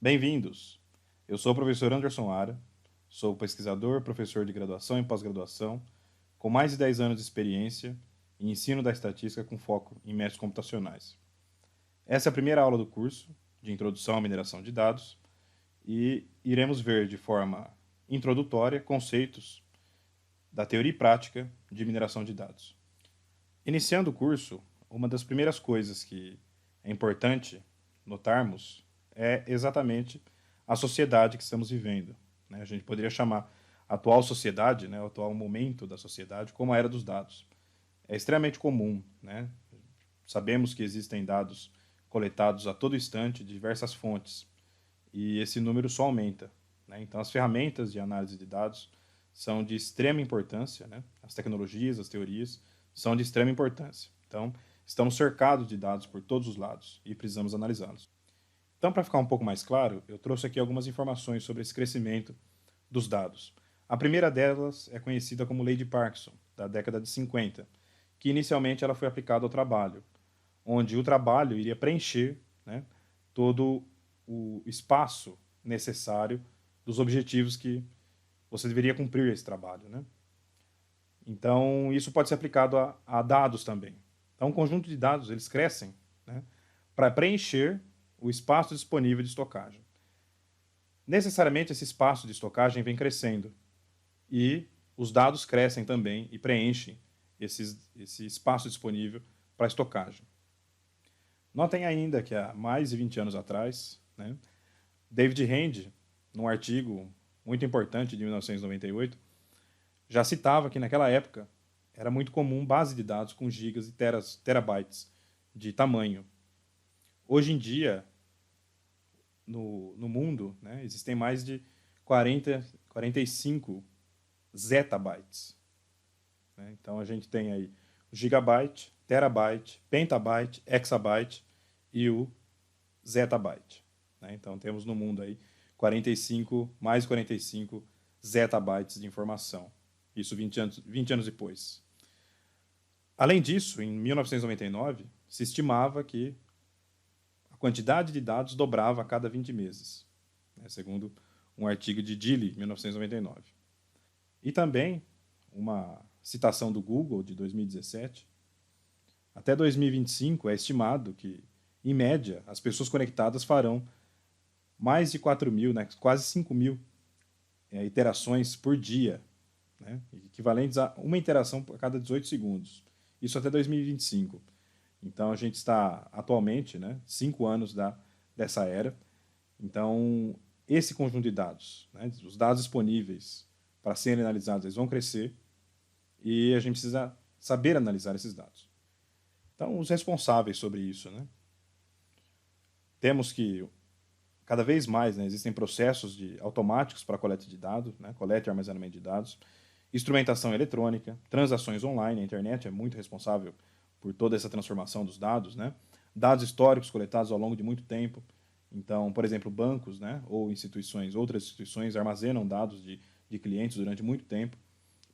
Bem-vindos! Eu sou o professor Anderson Ara, sou pesquisador, professor de graduação e pós-graduação, com mais de 10 anos de experiência em ensino da estatística com foco em métodos computacionais. Essa é a primeira aula do curso de Introdução à Mineração de Dados e iremos ver de forma introdutória conceitos da teoria e prática de mineração de dados. Iniciando o curso, uma das primeiras coisas que é importante notarmos é exatamente a sociedade que estamos vivendo. A gente poderia chamar a atual sociedade, o atual momento da sociedade, como a era dos dados. É extremamente comum, sabemos que existem dados coletados a todo instante de diversas fontes, e esse número só aumenta. Então, as ferramentas de análise de dados são de extrema importância, as tecnologias, as teorias, são de extrema importância. Então, estamos cercados de dados por todos os lados e precisamos analisá-los. Então, para ficar um pouco mais claro, eu trouxe aqui algumas informações sobre esse crescimento dos dados. A primeira delas é conhecida como Lei de Parkinson, da década de 50, que inicialmente ela foi aplicada ao trabalho, onde o trabalho iria preencher todo o espaço necessário dos objetivos que você deveria cumprir esse trabalho. Então, isso pode ser aplicado a dados também. Então, um conjunto de dados, eles crescem para preencher o espaço disponível de estocagem. Necessariamente, esse espaço de estocagem vem crescendo e os dados crescem também e preenchem esse espaço disponível para estocagem. Notem ainda que há mais de 20 anos atrás, David Hand, num artigo muito importante de 1998, já citava que naquela época era muito comum base de dados com gigas e terabytes de tamanho. Hoje em dia, no mundo, existem mais de 45 zettabytes. Então a gente tem aí o gigabyte, terabyte, pentabyte, exabyte e o zettabyte. Então temos no mundo aí mais 45 zettabytes de informação. Isso 20 anos depois. Além disso, em 1999, se estimava que a quantidade de dados dobrava a cada 20 meses, segundo um artigo de Dilley, 1999. E também uma citação do Google, de 2017, até 2025 é estimado que, em média, as pessoas conectadas farão mais de 4.000, quase 5.000 iterações por dia, equivalentes a uma interação a cada 18 segundos. Isso até 2025. Então, a gente está atualmente, 5 anos dessa era. Então, esse conjunto de dados, os dados disponíveis para serem analisados, eles vão crescer e a gente precisa saber analisar esses dados. Então, os responsáveis sobre isso, temos que, cada vez mais, existem processos automáticos para a coleta de dados, coleta e armazenamento de dados, instrumentação eletrônica, transações online, a internet é muito responsável por toda essa transformação dos dados, dados históricos coletados ao longo de muito tempo. Então, por exemplo, bancos, ou outras instituições armazenam dados de clientes durante muito tempo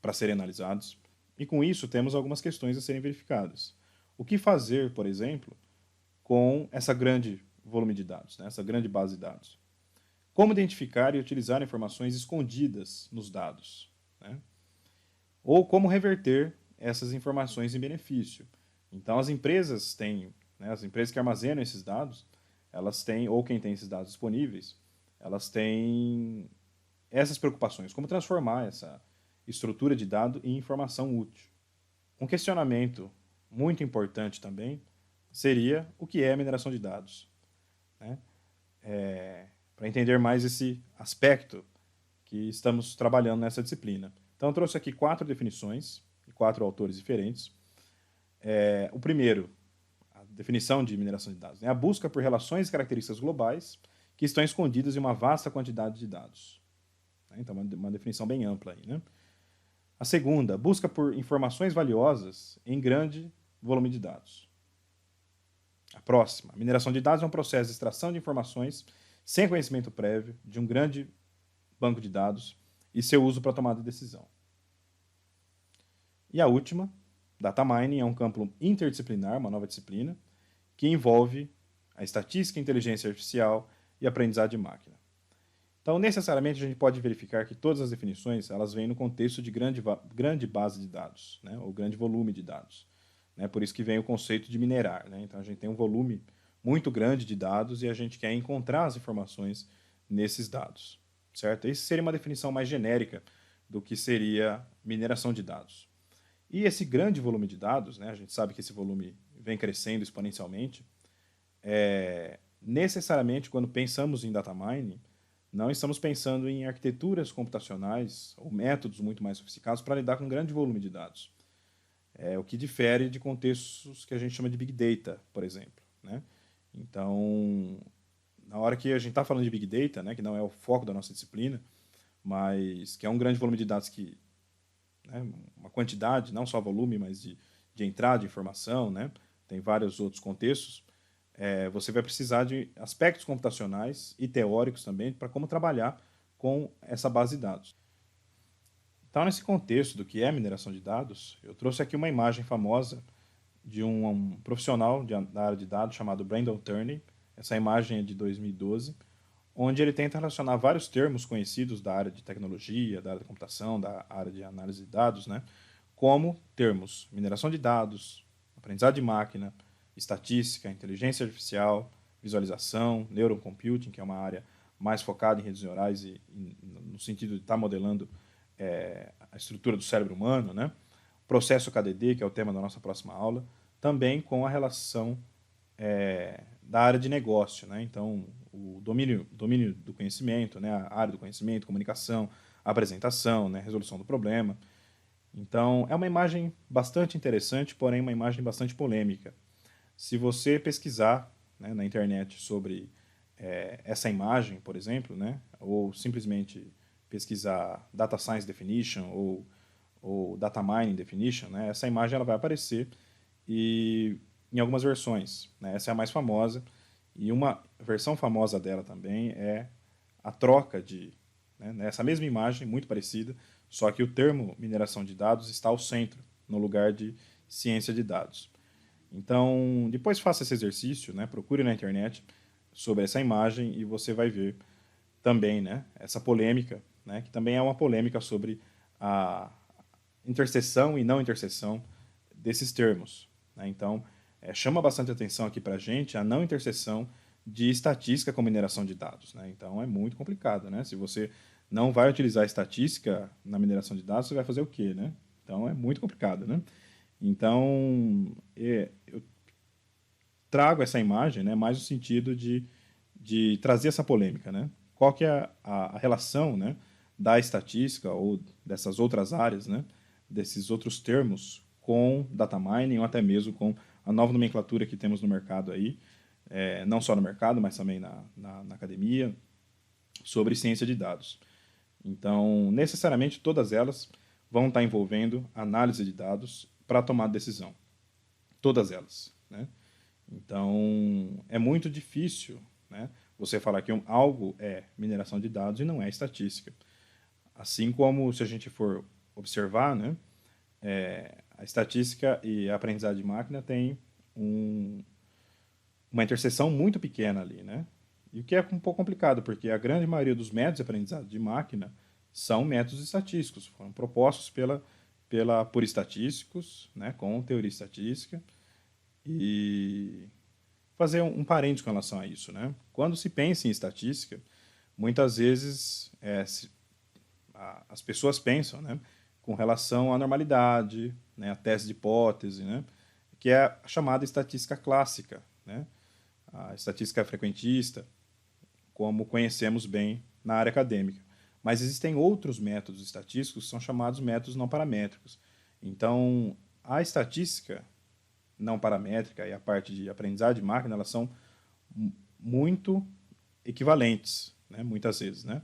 para serem analisados. E com isso temos algumas questões a serem verificadas. O que fazer, por exemplo, com essa grande volume de dados, essa grande base de dados? Como identificar e utilizar informações escondidas nos dados? Ou como reverter essas informações em benefício? Então, as empresas as empresas que armazenam esses dados, elas têm, ou quem tem esses dados disponíveis, elas têm essas preocupações, como transformar essa estrutura de dado em informação útil. Um questionamento muito importante também seria o que é a mineração de dados. Para entender mais esse aspecto que estamos trabalhando nessa disciplina. Então, eu trouxe aqui 4 definições, de 4 autores diferentes. O primeiro, a definição de mineração de dados, a busca por relações e características globais que estão escondidas em uma vasta quantidade de dados. Então, uma definição bem ampla aí. A segunda, busca por informações valiosas em grande volume de dados. A próxima, a mineração de dados é um processo de extração de informações sem conhecimento prévio de um grande banco de dados e seu uso para tomada de decisão. E a última, data mining, é um campo interdisciplinar, uma nova disciplina, que envolve a estatística, a inteligência artificial e aprendizado de máquina. Então, necessariamente, a gente pode verificar que todas as definições elas vêm no contexto de grande base de dados, né, ou grande volume de dados. Né, por isso que vem o conceito de minerar. Né? Então, a gente tem um volume muito grande de dados e a gente quer encontrar as informações nesses dados. Certo? Isso seria uma definição mais genérica do que seria mineração de dados. E esse grande volume de dados, né, a gente sabe que esse volume vem crescendo exponencialmente, necessariamente, quando pensamos em data mining, não estamos pensando em arquiteturas computacionais ou métodos muito mais sofisticados para lidar com um grande volume de dados. O que difere de contextos que a gente chama de Big Data, por exemplo. Né? Então, na hora que a gente está falando de Big Data, né, que não é o foco da nossa disciplina, mas que é um grande volume de dados que, né, uma quantidade, não só volume, mas de entrada de informação, né, tem vários outros contextos, você vai precisar de aspectos computacionais e teóricos também para como trabalhar com essa base de dados. Então, nesse contexto do que é mineração de dados, eu trouxe aqui uma imagem famosa de um profissional da área de dados chamado Brandon Turney. Essa imagem é de 2012, onde ele tenta relacionar vários termos conhecidos da área de tecnologia, da área de computação, da área de análise de dados, né, como termos mineração de dados, aprendizado de máquina, estatística, inteligência artificial, visualização, neurocomputing, que é uma área mais focada em redes neurais e no sentido de estar modelando a estrutura do cérebro humano, né? Processo KDD, que é o tema da nossa próxima aula, também com a relação da área de negócio, né? Então, o domínio do conhecimento, né? A área do conhecimento, comunicação, apresentação, né? Resolução do problema. Então, é uma imagem bastante interessante, porém uma imagem bastante polêmica. Se você pesquisar, né, na internet sobre essa imagem, por exemplo, né, ou simplesmente pesquisar Data Science Definition ou Data Mining Definition, né, essa imagem ela vai aparecer e em algumas versões. Né, essa é a mais famosa e uma versão famosa dela também é a troca de, né, nessa mesma imagem, muito parecida, só que o termo mineração de dados está ao centro, no lugar de ciência de dados. Então, depois faça esse exercício, né? Procure na internet sobre essa imagem e você vai ver também, né, essa polêmica, né, que também é uma polêmica sobre a interseção e não interseção desses termos. Né? Então, chama bastante atenção aqui para a gente a não interseção de estatística com mineração de dados. Né? Então, é muito complicado. Né? Se você não vai utilizar estatística na mineração de dados, você vai fazer o quê? Né? Então, é muito complicado. Né? Então, eu trago essa imagem, né, mais no sentido de trazer essa polêmica. Né? Qual que é a relação, né, da estatística ou dessas outras áreas, né, desses outros termos com data mining ou até mesmo com a nova nomenclatura que temos no mercado aí, não só no mercado, mas também na academia, sobre ciência de dados. Então, necessariamente, todas elas vão estar envolvendo análise de dados para tomar decisão. Todas elas. Né? Então, é muito difícil, né, você falar que algo é mineração de dados e não é estatística. Assim como, se a gente for observar, né, a estatística e a aprendizagem de máquina têm uma interseção muito pequena ali. Né? E o que é um pouco complicado, porque a grande maioria dos métodos de aprendizado de máquina são métodos estatísticos, foram propostos por estatísticos, né, com teoria estatística, e fazer um parênteses com relação a isso. Né? Quando se pensa em estatística, muitas vezes as pessoas pensam, né, com relação à normalidade, né, a tese de hipótese, né, que é a chamada estatística clássica, né, a estatística frequentista, como conhecemos bem na área acadêmica. Mas existem outros métodos estatísticos que são chamados métodos não paramétricos. Então, a estatística não paramétrica e a parte de aprendizagem de máquina, elas são muito equivalentes, né, muitas vezes. Né?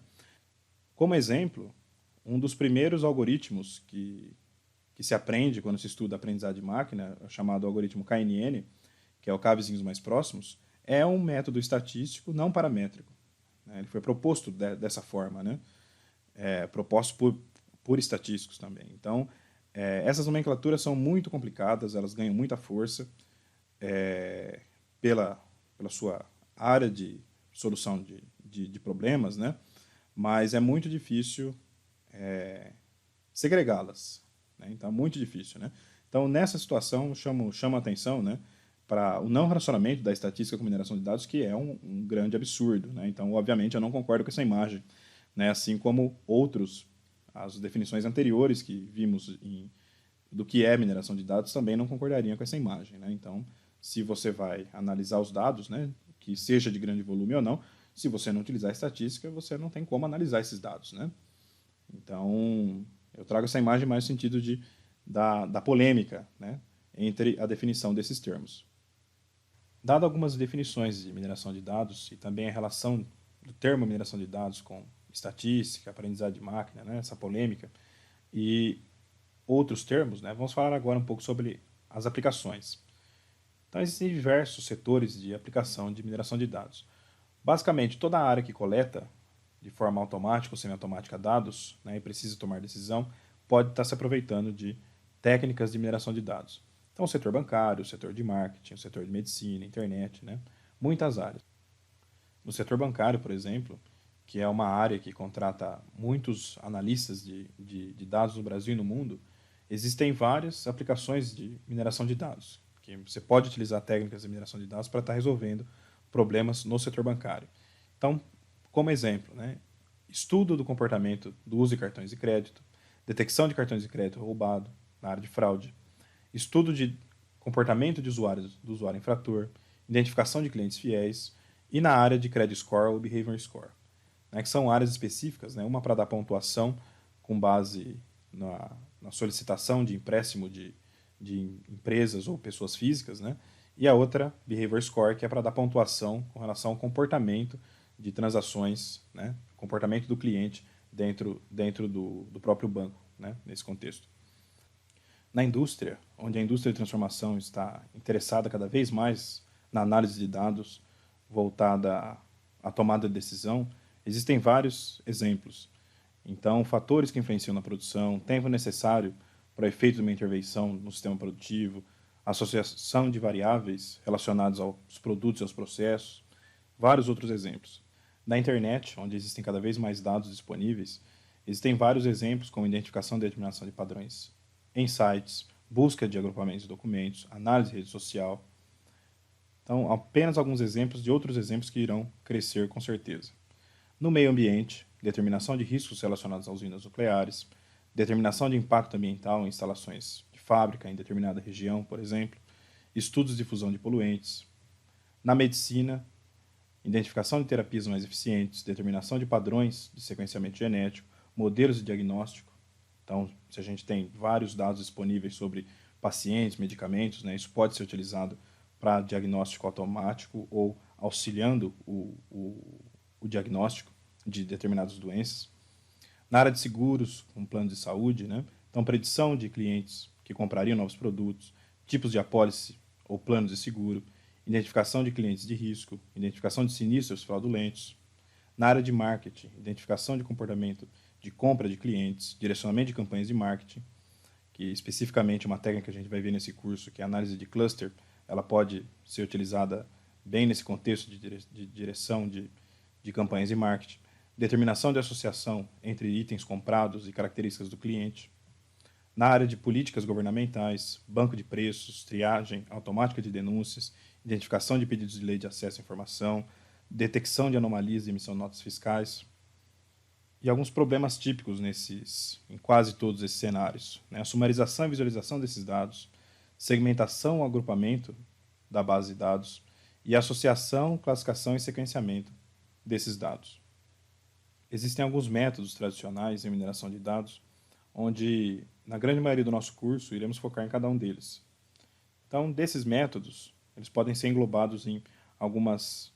Como exemplo, um dos primeiros algoritmos que se aprende quando se estuda aprendizagem de máquina, chamado algoritmo KNN, que é o K vizinhos mais próximos, é um método estatístico não paramétrico. Né? Ele foi proposto dessa forma, né? Proposto por estatísticos também. Então, essas nomenclaturas são muito complicadas, elas ganham muita força pela sua área de solução de problemas, né? Mas é muito difícil segregá-las, né? Então, é muito difícil, né? Então, nessa situação, chamo a atenção, né, para o não relacionamento da estatística com mineração de dados, que é um grande absurdo, né? Então, obviamente, eu não concordo com essa imagem, né? Assim como as definições anteriores que vimos do que é mineração de dados também não concordariam com essa imagem, né? Então, se você vai analisar os dados, né, que seja de grande volume ou não, se você não utilizar estatística, você não tem como analisar esses dados, né? Então, eu trago essa imagem mais no sentido da polêmica, né, entre a definição desses termos. Dado algumas definições de mineração de dados e também a relação do termo mineração de dados com estatística, aprendizado de máquina, né, essa polêmica, e outros termos, né, vamos falar agora um pouco sobre as aplicações. Então, existem diversos setores de aplicação de mineração de dados. Basicamente, toda a área que coleta de forma automática ou semiautomática dados, né, e precisa tomar decisão, pode estar se aproveitando de técnicas de mineração de dados. Então, o setor bancário, o setor de marketing, o setor de medicina, internet, né, muitas áreas. No setor bancário, por exemplo, que é uma área que contrata muitos analistas de dados no Brasil e no mundo, existem várias aplicações de mineração de dados, que você pode utilizar técnicas de mineração de dados para estar resolvendo problemas no setor bancário. Então, como exemplo, né, estudo do comportamento do uso de cartões de crédito, detecção de cartões de crédito roubado na área de fraude, estudo de comportamento de usuários, do usuário infrator, identificação de clientes fiéis e na área de credit score ou behavior score, né, que são áreas específicas, né, uma para dar pontuação com base na solicitação de empréstimo de empresas ou pessoas físicas, né, e a outra, behavior score, que é para dar pontuação com relação ao comportamento de transações, né, comportamento do cliente dentro do próprio banco, né, nesse contexto. Na indústria, onde a indústria de transformação está interessada cada vez mais na análise de dados voltada à tomada de decisão, existem vários exemplos. Então, fatores que influenciam na produção, tempo necessário para o efeito de uma intervenção no sistema produtivo, associação de variáveis relacionadas aos produtos e aos processos, vários outros exemplos. Na internet, onde existem cada vez mais dados disponíveis, existem vários exemplos como identificação e determinação de padrões em sites, busca de agrupamentos de documentos, análise de rede social. Então, apenas alguns exemplos de outros exemplos que irão crescer com certeza. No meio ambiente, determinação de riscos relacionados a usinas nucleares, determinação de impacto ambiental em instalações de fábrica em determinada região, por exemplo, estudos de fusão de poluentes. Na medicina, identificação de terapias mais eficientes, determinação de padrões de sequenciamento genético, modelos de diagnóstico. Então, se a gente tem vários dados disponíveis sobre pacientes, medicamentos, né, isso pode ser utilizado para diagnóstico automático ou auxiliando o diagnóstico de determinadas doenças. Na área de seguros, com planos de saúde, né, então predição de clientes que comprariam novos produtos, tipos de apólice ou planos de seguro, identificação de clientes de risco, identificação de sinistros fraudulentos. Na área de marketing, identificação de comportamento de compra de clientes, direcionamento de campanhas de marketing, que especificamente uma técnica que a gente vai ver nesse curso, que é a análise de cluster, ela pode ser utilizada bem nesse contexto de direção de campanhas de marketing. Determinação de associação entre itens comprados e características do cliente. Na área de políticas governamentais, banco de preços, triagem automática de denúncias, identificação de pedidos de lei de acesso à informação, detecção de anomalias de emissão de notas fiscais. E alguns problemas típicos em quase todos esses cenários, né? A sumarização e visualização desses dados, segmentação ou agrupamento da base de dados e associação, classificação e sequenciamento desses dados. Existem alguns métodos tradicionais em mineração de dados, onde, na grande maioria do nosso curso, iremos focar em cada um deles. Então, desses métodos, eles podem ser englobados em algumas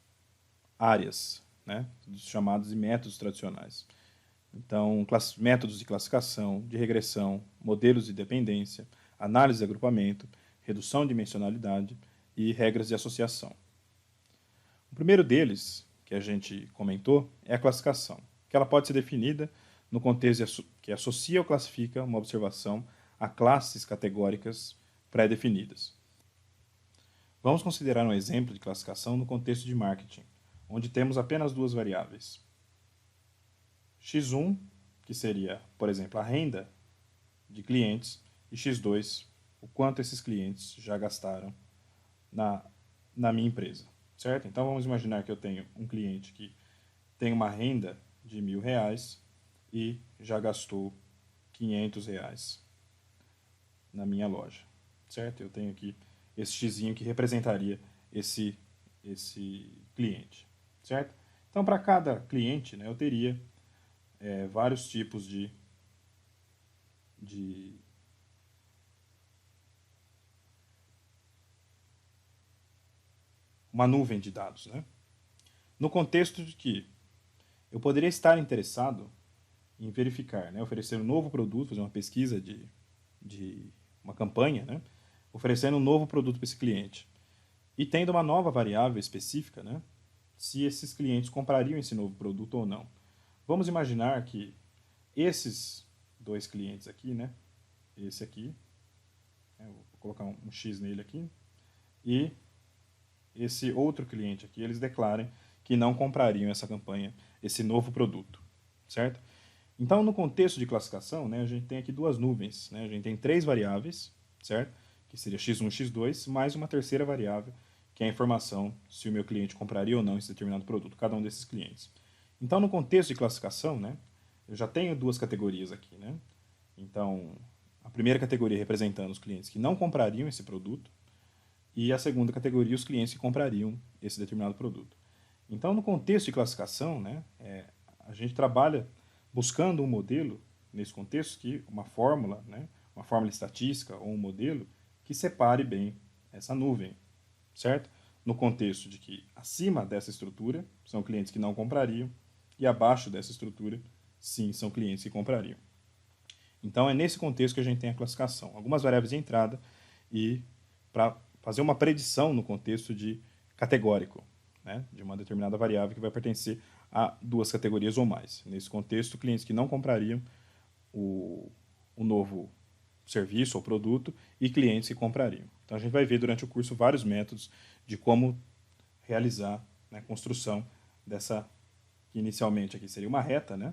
áreas, né, chamados de métodos tradicionais. Então, métodos de classificação, de regressão, modelos de dependência, análise de agrupamento, redução de dimensionalidade e regras de associação. O primeiro deles, que a gente comentou, é a classificação, que ela pode ser definida no contexto que associa ou classifica uma observação a classes categóricas pré-definidas. Vamos considerar um exemplo de classificação no contexto de marketing, onde temos apenas duas variáveis. X1, que seria, por exemplo, a renda de clientes, e X2, o quanto esses clientes já gastaram na minha empresa, certo? Então vamos imaginar que eu tenho um cliente que tem uma renda de R$ 1.000 e já gastou R$ 500 na minha loja, certo? Eu tenho aqui esse xzinho que representaria esse cliente, certo? Então, para cada cliente, né, eu teria vários tipos de uma nuvem de dados, né? No contexto de que eu poderia estar interessado em verificar, né, oferecer um novo produto, fazer uma pesquisa de uma campanha, né, oferecendo um novo produto para esse cliente. E tendo uma nova variável específica, né, se esses clientes comprariam esse novo produto ou não. Vamos imaginar que esses dois clientes aqui, né, esse aqui, vou colocar um X nele aqui, e esse outro cliente aqui, eles declarem que não comprariam essa campanha, esse novo produto, certo? Então, no contexto de classificação, né, a gente tem aqui duas nuvens, né? A gente tem três variáveis, certo? Que seria x1, x2, mais uma terceira variável, que é a informação se o meu cliente compraria ou não esse determinado produto, cada um desses clientes. Então, no contexto de classificação, né, eu já tenho duas categorias aqui, né? Então, a primeira categoria representando os clientes que não comprariam esse produto, e a segunda categoria os clientes que comprariam esse determinado produto. Então, no contexto de classificação, né, a gente trabalha buscando um modelo, nesse contexto, que uma fórmula, né, uma fórmula estatística ou um modelo que separe bem essa nuvem, certo? No contexto de que acima dessa estrutura são clientes que não comprariam e abaixo dessa estrutura, sim, são clientes que comprariam. Então, é nesse contexto que a gente tem a classificação. Algumas variáveis de entrada e para fazer uma predição no contexto de categórico, né, de uma determinada variável que vai pertencer a duas categorias ou mais. Nesse contexto, clientes que não comprariam o novo serviço ou produto e clientes que comprariam. Então, a gente vai ver durante o curso vários métodos de como realizar, né, a construção dessa, que inicialmente aqui seria uma reta, né,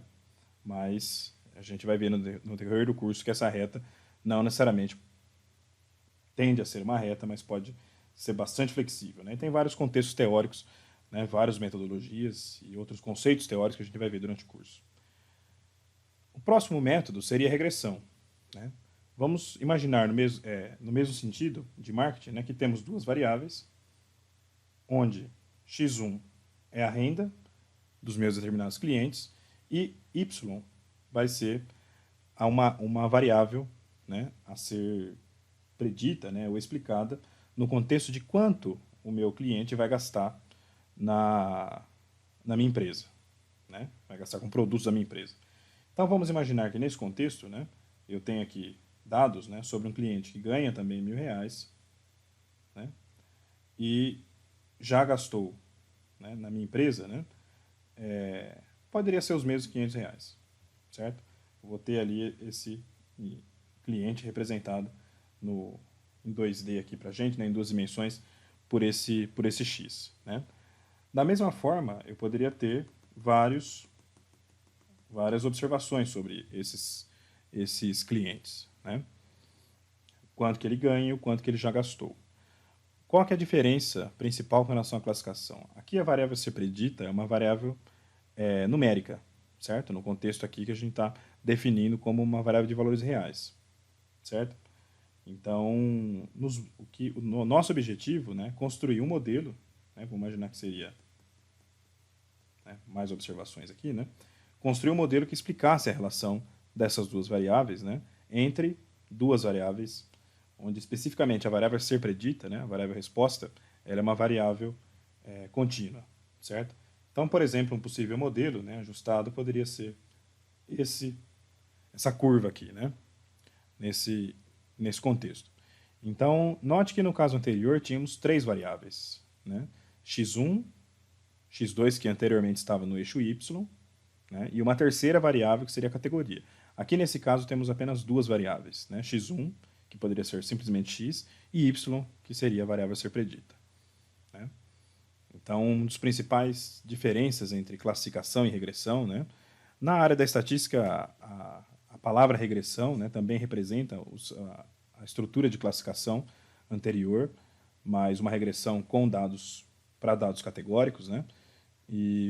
mas a gente vai ver no decorrer do curso que essa reta não necessariamente tende a ser uma reta, mas pode ser bastante flexível, né? E tem vários contextos teóricos, né, várias metodologias e outros conceitos teóricos que a gente vai ver durante o curso. O próximo método seria a regressão, né? Vamos imaginar no mesmo sentido de marketing, né, que temos duas variáveis, onde x1 é a renda dos meus determinados clientes e y vai ser uma variável, né, a ser predita, né, ou explicada no contexto de quanto o meu cliente vai gastar na minha empresa, né? Vai gastar com produtos da minha empresa. Então vamos imaginar que nesse contexto, né, eu tenho aqui dados, né, sobre um cliente que ganha também R$ 1.000, né, e já gastou, né, na minha empresa, né, poderia ser os mesmos R$ 500, certo? Eu vou ter ali esse cliente representado em 2D aqui para a gente, né, em duas dimensões, por esse X, né? Da mesma forma, eu poderia ter várias observações sobre esses clientes, né? Quanto que ele ganha e o quanto que ele já gastou. Qual que é a diferença principal com relação à classificação? Aqui a variável a ser predita é uma variável numérica, certo? No contexto aqui que a gente está definindo como uma variável de valores reais, certo? Então, o nosso objetivo, né, construir um modelo, né, vou imaginar que seria, né, mais observações aqui, né, construir um modelo que explicasse a relação dessas duas variáveis, né, entre duas variáveis, onde especificamente a variável ser predita, né, a variável resposta, ela é uma variável contínua, certo? Então, por exemplo, um possível modelo, né, ajustado poderia ser essa curva aqui, né, nesse contexto. Então, note que no caso anterior tínhamos três variáveis, né? x1, x2, que anteriormente estava no eixo y, né? E uma terceira variável que seria a categoria. Aqui nesse caso temos apenas duas variáveis, né? x1, que poderia ser simplesmente x, e y, que seria a variável a ser predita, né? Então, uma das principais diferenças entre classificação e regressão, né? Na área da estatística, a palavra regressão, né, também representa a estrutura de classificação anterior, mas uma regressão com dados para dados categóricos, né?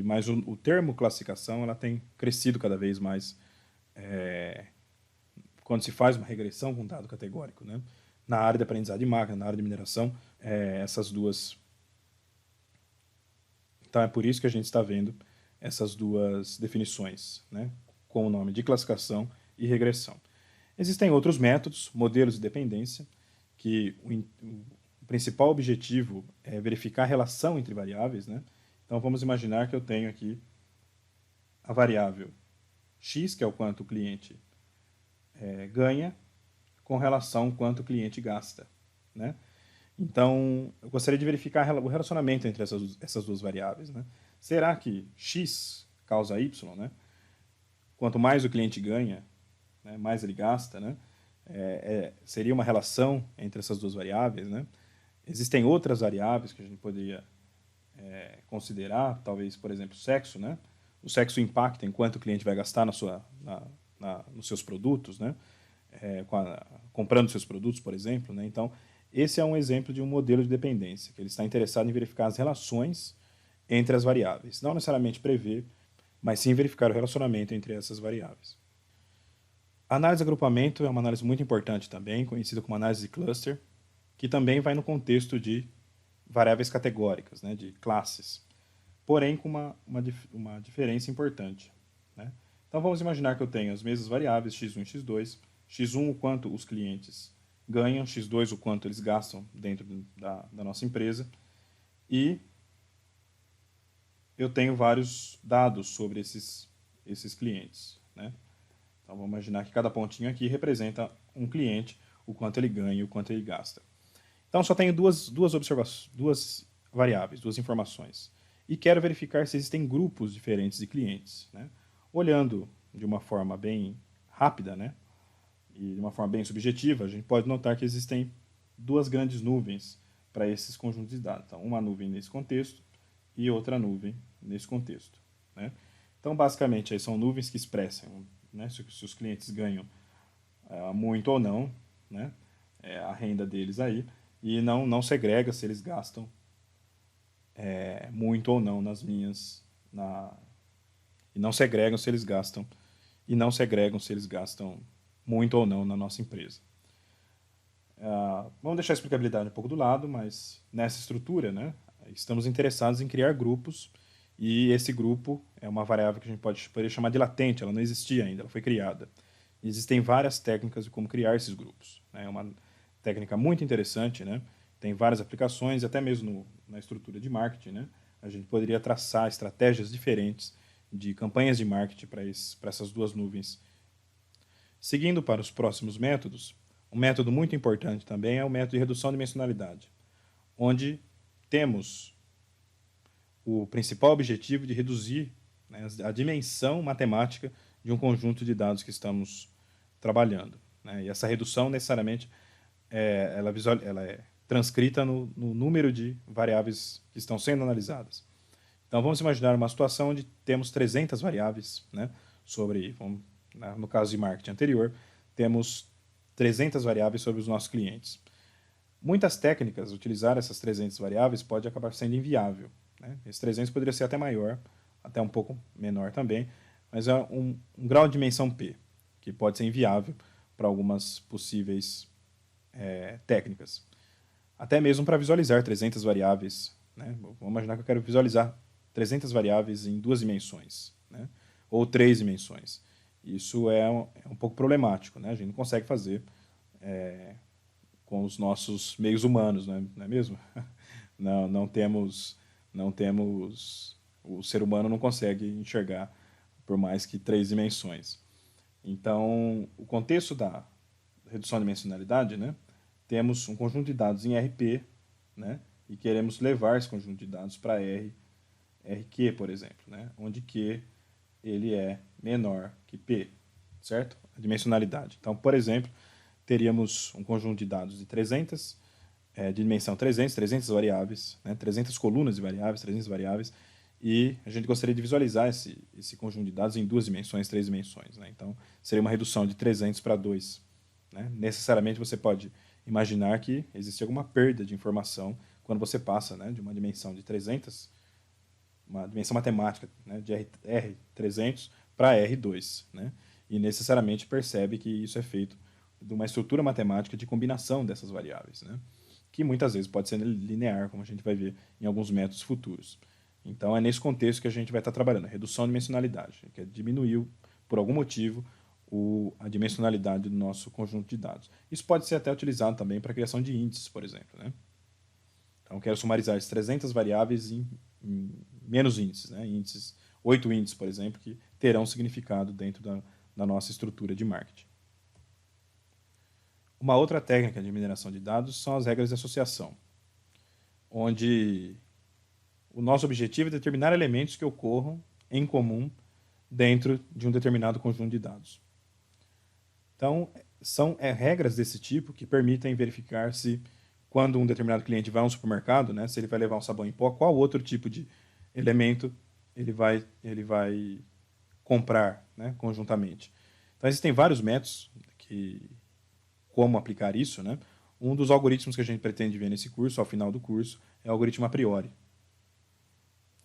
Mas o termo classificação ela tem crescido cada vez mais quando se faz uma regressão com dado categórico, né? Na área de aprendizado de máquina, na área de mineração, essas duas. Então é por isso que a gente está vendo essas duas definições, né? Com o nome de classificação e regressão. Existem outros métodos, modelos de dependência, que o principal objetivo é verificar a relação entre variáveis, né? Então vamos imaginar que eu tenho aqui a variável x, que é o quanto o cliente ganha, com relação ao quanto o cliente gasta, né? Então, eu gostaria de verificar o relacionamento entre essas duas variáveis, né? Será que x causa y, né? Quanto mais o cliente ganha, né, mais ele gasta, né? Seria uma relação entre essas duas variáveis, né? Existem outras variáveis que a gente poderia considerar, talvez, por exemplo, sexo, né? O sexo impacta em quanto o cliente vai gastar nos seus produtos, né? Comprando seus produtos, por exemplo, né? Então, esse é um exemplo de um modelo de dependência, que ele está interessado em verificar as relações entre as variáveis. Não necessariamente prever, mas sim verificar o relacionamento entre essas variáveis. A análise de agrupamento é uma análise muito importante também, conhecida como análise de cluster, que também vai no contexto de variáveis categóricas, né, de classes, porém com uma diferença importante, né? Então vamos imaginar que eu tenho as mesmas variáveis x1 e x2, x1 o quanto os clientes ganham, x2 o quanto eles gastam dentro da nossa empresa, e eu tenho vários dados sobre esses clientes, né? Então vamos imaginar que cada pontinho aqui representa um cliente, o quanto ele ganha e o quanto ele gasta. Então só tenho duas variáveis, duas informações. E quero verificar se existem grupos diferentes de clientes, né? Olhando de uma forma bem rápida, né? E de uma forma bem subjetiva, a gente pode notar que existem duas grandes nuvens para esses conjuntos de dados. Então, uma nuvem nesse contexto e outra nuvem nesse contexto, né? Então, basicamente, aí são nuvens que expressam, né, se os clientes ganham muito ou não, né, a renda deles aí, e não segrega se eles gastam muito ou não nas minhas, e não segregam se eles gastam, e não segregam se eles gastam muito ou não na nossa empresa. Vamos deixar a explicabilidade um pouco do lado, mas nessa estrutura, né, estamos interessados em criar grupos, e esse grupo é uma variável que a gente poderia chamar de latente, ela não existia ainda, ela foi criada. E existem várias técnicas de como criar esses grupos. É uma técnica muito interessante, né? Tem várias aplicações, até mesmo na estrutura de marketing, né? A gente poderia traçar estratégias diferentes de campanhas de marketing para essas duas nuvens. Seguindo para os próximos métodos, um método muito importante também é o método de redução de dimensionalidade, onde temos o principal objetivo de reduzir, né, a dimensão matemática de um conjunto de dados que estamos trabalhando, né? E essa redução, necessariamente, ela é transcrita no número de variáveis que estão sendo analisadas. Então, vamos imaginar uma situação onde temos 300 variáveis, né, no caso de marketing anterior, temos 300 variáveis sobre os nossos clientes. Muitas técnicas, utilizar essas 300 variáveis pode acabar sendo inviável, né? Esse 300 poderia ser até maior, até um pouco menor também, mas é um grau de dimensão P, que pode ser inviável para algumas possíveis técnicas. Até mesmo para visualizar 300 variáveis, né? Vamos imaginar que eu quero visualizar 300 variáveis em 2 dimensões, né? Ou 3 dimensões. Isso é um pouco problemático, né? A gente não consegue fazer com os nossos meios humanos, né? Não é mesmo? Não temos, o ser humano não consegue enxergar por mais que 3 dimensões. Então, o contexto da redução de dimensionalidade, né? Temos um conjunto de dados em RP, né? E queremos levar esse conjunto de dados para RQ, por exemplo, né? Onde Q ele é menor que P, certo? A dimensionalidade. Então, por exemplo, teríamos um conjunto de dados de 300 de dimensão 300 variáveis, né, 300 colunas de variáveis, 300 variáveis, e a gente gostaria de visualizar esse conjunto de dados em 2 dimensões, 3 dimensões. Né? Então, seria uma redução de 300 para 2. Né? Necessariamente, você pode imaginar que existe alguma perda de informação quando você passa, né, de uma dimensão de 300, uma dimensão matemática, né, de R300 para R2. Né? E necessariamente percebe que isso é feito de uma estrutura matemática de combinação dessas variáveis, né? Que muitas vezes pode ser linear, como a gente vai ver em alguns métodos futuros. Então, é nesse contexto que a gente vai estar trabalhando, a redução de dimensionalidade, que é diminuir, por algum motivo, a dimensionalidade do nosso conjunto de dados. Isso pode ser até utilizado também para a criação de índices, por exemplo. Né? Então, quero sumarizar as 300 variáveis em menos índices, né? Índices, 8 índices, por exemplo, que terão significado dentro da nossa estrutura de marketing. Uma outra técnica de mineração de dados são as regras de associação, onde o nosso objetivo é determinar elementos que ocorram em comum dentro de um determinado conjunto de dados. Então, são regras desse tipo que permitem verificar se, quando um determinado cliente vai a um supermercado, né, se ele vai levar um sabão em pó, qual outro tipo de elemento ele vai comprar, né, conjuntamente. Então, existem vários métodos como aplicar isso. Né? Um dos algoritmos que a gente pretende ver nesse curso, ao final do curso, é o algoritmo a priori,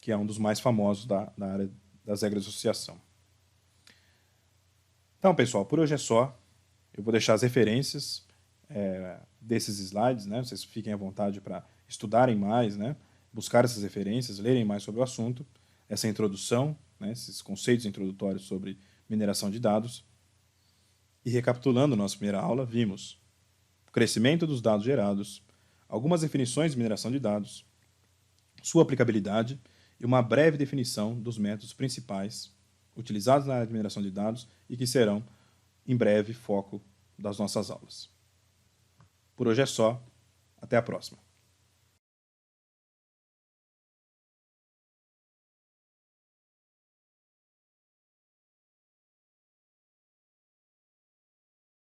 que é um dos mais famosos da área das regras de associação. Então, pessoal, por hoje é só. Eu vou deixar as referências desses slides, né? Vocês fiquem à vontade para estudarem mais, né? Buscar essas referências, lerem mais sobre o assunto, essa introdução, né? Esses conceitos introdutórios sobre mineração de dados. E recapitulando nossa primeira aula, vimos o crescimento dos dados gerados, algumas definições de mineração de dados, sua aplicabilidade e uma breve definição dos métodos principais utilizados na área de mineração de dados e que serão, em breve, foco das nossas aulas. Por hoje é só. Até a próxima.